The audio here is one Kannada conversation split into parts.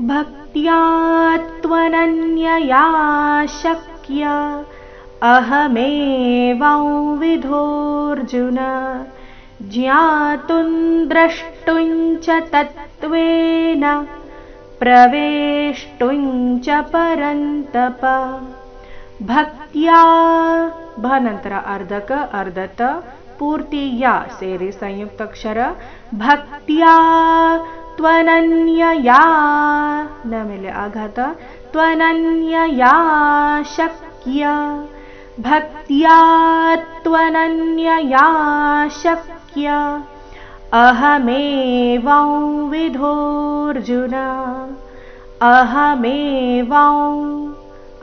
ಭಕ್ತ್ಯಾ ತ್ವನನ್ಯಯಾ ಶಕ್ಯ ಅಹಮೇವಂ ವಿಧೋರ್ಜುನ ಜ್ಞಾತುಂ ದ್ರಷ್ಟುಂ ಚ ತತ್ವೇನ ಪ್ರವೇಷ್ಟುಂ ಚ ಪರಂತಪ. ಭಕ್ತ್ಯಾ ಭ ನಂತರ ಅರ್ಧಕ ಅರ್ಧತ ಪೂರ್ತಿ ಯಾ ಸೇರಿ ಸಂಯುಕ್ತಾಕ್ಷರ. ಭಕ್ತ್ಯಾ ತ್ವನನ್ಯಯಾ ನ ಮೇಲೆ ಆಘಾತ ತ್ವನನ್ಯಯಾ ಶಕ್ಯ. ಭಕ್ತ್ಯಾ ತ್ವನನ್ಯಯಾ ಶಕ್ಯ ಅಹಮೇವಂ ವಿಧೋರ್ಜುನ. ಅಹಮೇವಂ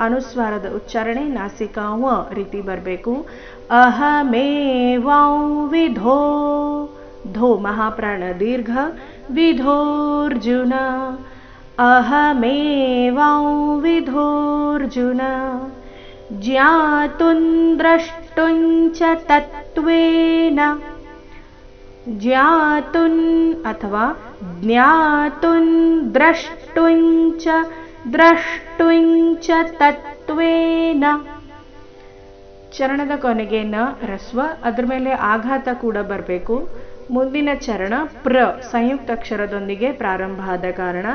ಅನುಸ್ವಾರದ ಉಚ್ಚಾರಣೆ ನಾಸಿಕಾ ವ ರೀತಿ ಬರಬೇಕು. ಅಹಮೇವಂ ವಿಧೋ ಧೋ ಮಹಾಪ್ರಾಣ ದೀರ್ಘ ವಿಧೋರ್ಜುನ. ಅಹಮೇವಂ ವಿಧೋರ್ಜುನ ಜ್ಞಾತುಂ ದ್ರಷ್ಟುಂ ಚ ತತ್ವೇನ. ಜ್ಞಾತುಂ ಅಥವಾ ಜ್ಞಾತುಂ ದ್ರಷ್ಟುಂ ಚ ತತ್ವೇನ. ಚರಣದ ಕೊನೆಗೆ ನ ರಸ್ವ, ಅದ್ರ ಮೇಲೆ ಆಘಾತ ಕೂಡ ಬರಬೇಕು. ಮುಂದಿನ ಚರಣ ಪ್ರ ಸಂಯುಕ್ತಾಕ್ಷರದೊಂದಿಗೆ ಪ್ರಾರಂಭ ಆದ ಕಾರಣ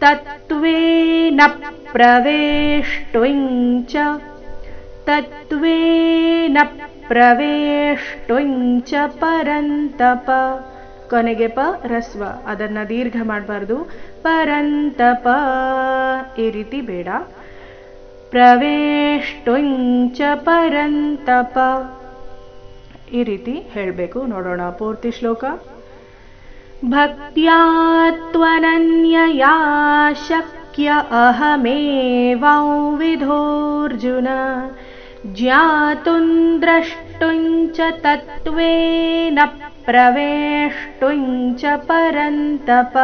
ತತ್ವೇನ ಪ್ರವೇಷ್ಟುಂ ಚ. ತತ್ವೇನ ಪ್ರವೇಷ್ಟುಂ ಚ ಪರಂತಪ. ಕೊನೆಗೆ ಪ ರಸ್ವ, ಅದನ್ನ ದೀರ್ಘ ಮಾಡಬಾರ್ದು. ಪರಂತಪ ಈ ರೀತಿ ಬೇಡ. ಪ್ರವೇಷ್ಟುಂ ಚ ಪರಂತಪ ಈ ರೀತಿ ಹೇಳಬೇಕು. ನೋಡೋಣ ಪೂರ್ತಿ ಶ್ಲೋಕ. ಭಕ್ತ್ಯಾ ತ್ವನನ್ಯಯಾ ಶಕ್ಯ ಅಹಮೇವಂ ವಿಧೋರ್ಜುನ ಜ್ಞಾತುಂ ದ್ರಷ್ಟುಂ ಚ ತತ್ವೇನ ಪ್ರವೇಷ್ಟುಂ ಚ ಪರಂತಪ.